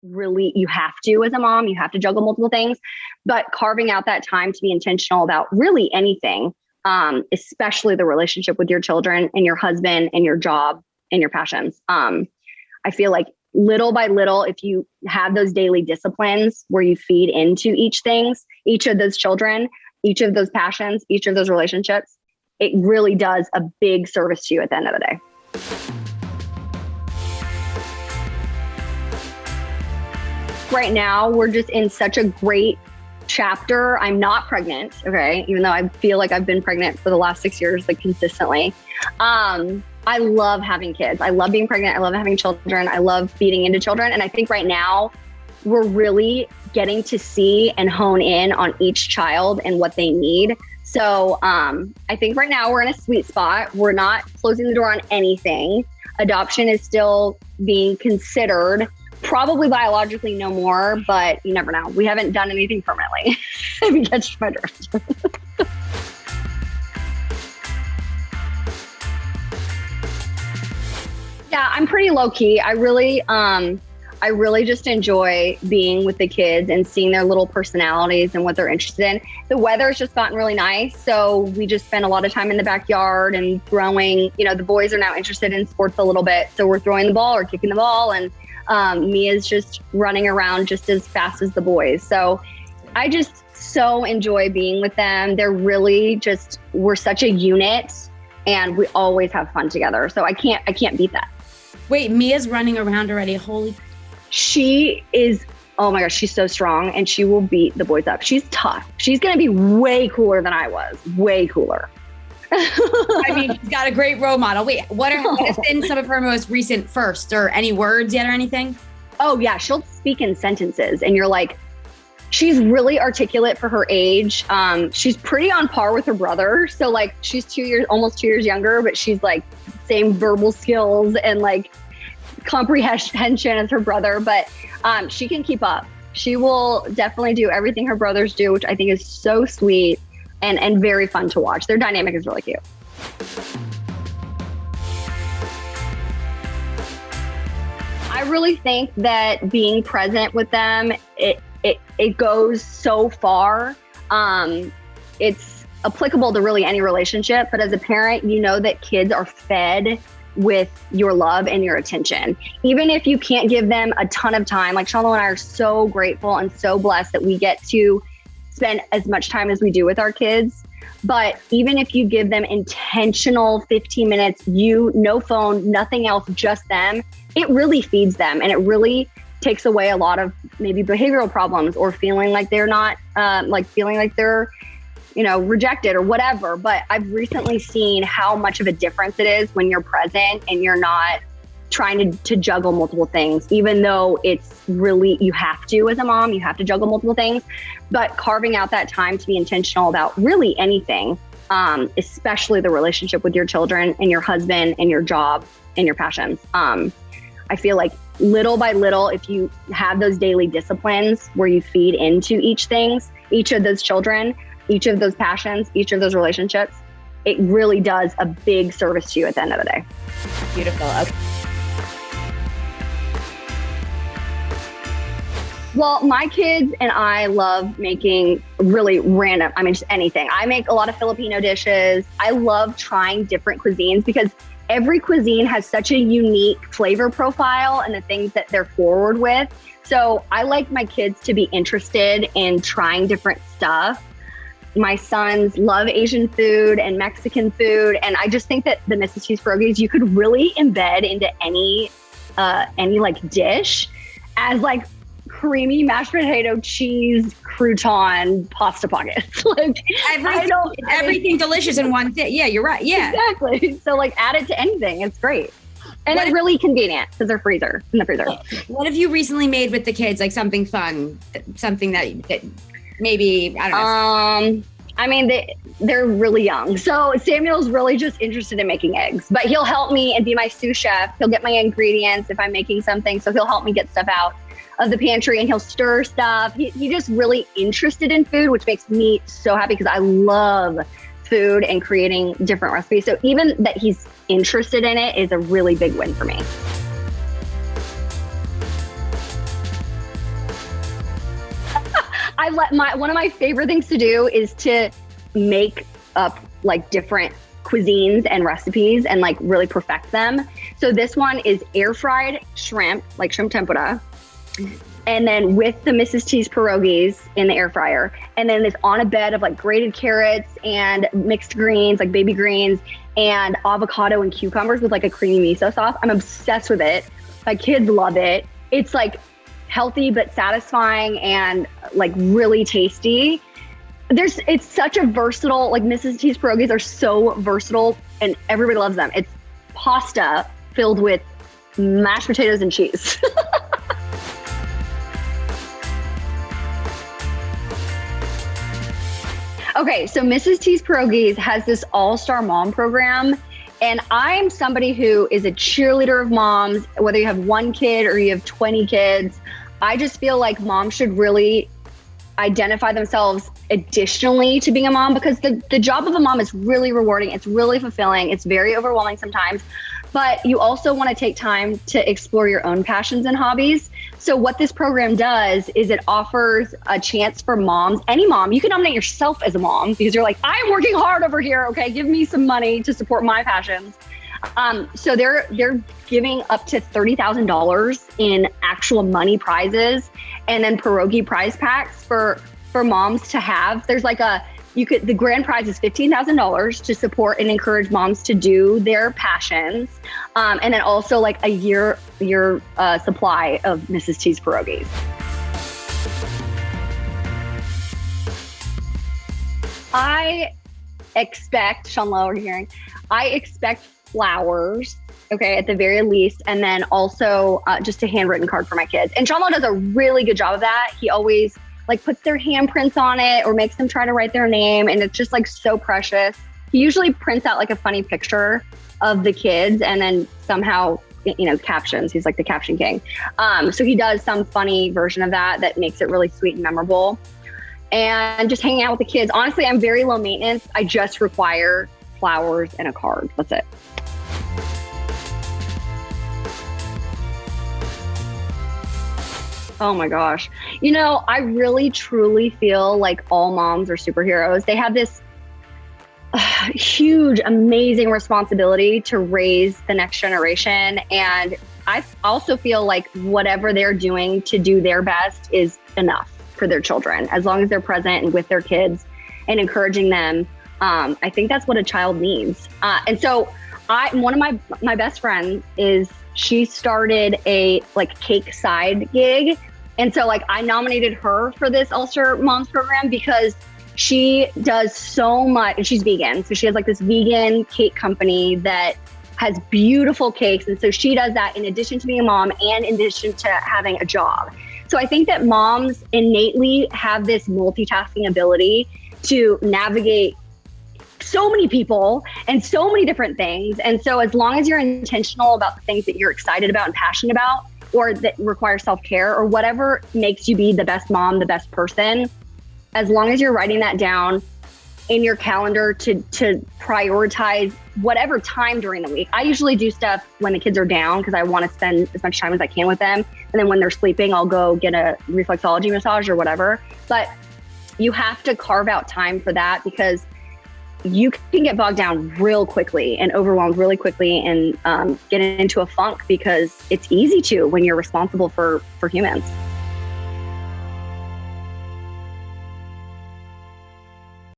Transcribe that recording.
really, you have to, as a mom, you have to juggle multiple things, but carving out that time to be intentional about really anything, especially the relationship with your children and your husband and your job and your passions. I feel like little by little, if you have those daily disciplines where you feed into each of those children, each of those passions, each of those relationships, it really does a big service to you at the end of the day. Right now, we're just in such a great chapter. I'm not pregnant, okay? Even though I feel like I've been pregnant for the last 6 years, like consistently. I love having kids. I love being pregnant. I love having children. I love feeding into children. And I think right now we're really getting to see and hone in on each child and what they need. So I think right now we're in a sweet spot. We're not closing the door on anything. Adoption is still being considered. Probably biologically no more, but you never know. We haven't done anything permanently. If you catch my drift. Yeah, I'm pretty low key. I really just enjoy being with the kids and seeing their little personalities and what they're interested in. The weather's just gotten really nice, so we just spend a lot of time in the backyard and throwing. You know, the boys are now interested in sports a little bit, so we're throwing the ball or kicking the ball, and Mia's just running around just as fast as the boys. So I just so enjoy being with them. They're really we're such a unit, and we always have fun together. So I can't beat that. Wait, Mia's running around already. Holy. She is, oh my gosh, she's so strong, and she will beat the boys up. She's tough. She's going to be way cooler than I was. Way cooler. I mean, she's got a great role model. Wait, what has been some of her most recent firsts, or any words yet or anything? Oh yeah, she'll speak in sentences, and you're like, she's really articulate for her age. She's pretty on par with her brother. So like, she's almost 2 years younger, but she's like same verbal skills and like comprehension as her brother. But she can keep up. She will definitely do everything her brothers do, which I think is so sweet. And very fun to watch. Their dynamic is really cute. I really think that being present with them, it goes so far. It's applicable to really any relationship, but as a parent, you know that kids are fed with your love and your attention. Even if you can't give them a ton of time, like Sean Lowe and I are so grateful and so blessed that we get to spend as much time as we do with our kids. But even if you give them intentional 15 minutes, no phone, nothing else, just them, it really feeds them. And it really takes away a lot of maybe behavioral problems or feeling like they're not, feeling like they're, rejected or whatever. But I've recently seen how much of a difference it is when you're present and you're not trying to juggle multiple things, even though it's really, you have to, as a mom, you have to juggle multiple things, but carving out that time to be intentional about really anything, especially the relationship with your children and your husband and your job and your passions. I feel like little by little, if you have those daily disciplines where you feed into each of those children, each of those passions, each of those relationships, it really does a big service to you at the end of the day. Beautiful. Okay. Well, my kids and I love making really random, just anything. I make a lot of Filipino dishes. I love trying different cuisines because every cuisine has such a unique flavor profile and the things that they're forward with. So I like my kids to be interested in trying different stuff. My sons love Asian food and Mexican food. And I just think that the Mrs. T's Pierogies, you could really embed into any dish as like creamy mashed potato, cheese, crouton, pasta pockets. Everything delicious in one thing. Yeah, you're right. Yeah, exactly. So add it to anything. It's great. And it's really convenient because they're in the freezer. What have you recently made with the kids? Like something fun, something that maybe, I don't know. They're really young. So Samuel's really just interested in making eggs, but he'll help me and be my sous chef. He'll get my ingredients if I'm making something. So he'll help me get stuff out of the pantry and he'll stir stuff. He's just really interested in food, which makes me so happy because I love food and creating different recipes. So even that he's interested in it is a really big win for me. one of my favorite things to do is to make up like different cuisines and recipes and like really perfect them. So this one is air fried shrimp, like shrimp tempura. And then with the Mrs. T's pierogies in the air fryer. And then it's on a bed of like grated carrots and mixed greens, like baby greens, and avocado and cucumbers with like a creamy miso sauce. I'm obsessed with it. My kids love it. It's like healthy but satisfying and like really tasty. It's such a versatile, like Mrs. T's pierogies are so versatile and everybody loves them. It's pasta filled with mashed potatoes and cheese. Okay, so Mrs. T's Pierogies has this all-star mom program, and I'm somebody who is a cheerleader of moms, whether you have one kid or you have 20 kids. I just feel like moms should really identify themselves additionally to being a mom, because the job of a mom is really rewarding. It's really fulfilling. It's very overwhelming sometimes, but you also want to take time to explore your own passions and hobbies. So what this program does is it offers a chance for moms, any mom. You can nominate yourself as a mom because you're like, I'm working hard over here. Okay, give me some money to support my passions. So they're giving up to $30,000 in actual money prizes, and then pierogi prize packs for moms to have. There's like the grand prize is $15,000 to support and encourage moms to do their passions. And then also like a year supply of Mrs. T's pierogies. I expect, Sean Lowe, are you hearing? I expect flowers, okay, at the very least. And then also just a handwritten card for my kids. And Sean Lowe does a really good job of that. He always like puts their handprints on it or makes them try to write their name. And it's just like so precious. He usually prints out like a funny picture of the kids and then somehow, captions. He's like the caption king. So he does some funny version of that makes it really sweet and memorable. And just hanging out with the kids. Honestly, I'm very low maintenance. I just require flowers and a card. That's it. Oh my gosh. I really truly feel like all moms are superheroes. They have this huge, amazing responsibility to raise the next generation. And I also feel like whatever they're doing to do their best is enough for their children, as long as they're present and with their kids and encouraging them. I think that's what a child needs. And so one of my best friends she started a like cake side gig. And so like I nominated her for this Ulster Moms program because she does so much, and she's vegan. So she has like this vegan cake company that has beautiful cakes. And so she does that in addition to being a mom and in addition to having a job. So I think that moms innately have this multitasking ability to navigate so many people and so many different things. And so as long as you're intentional about the things that you're excited about and passionate about, or that require self-care, or whatever makes you be the best mom, the best person, as long as you're writing that down in your calendar to prioritize whatever time during the week. I usually do stuff when the kids are down because I want to spend as much time as I can with them. And then when they're sleeping, I'll go get a reflexology massage or whatever. But you have to carve out time for that, because you can get bogged down real quickly and overwhelmed really quickly and get into a funk, because it's easy to when you're responsible for humans.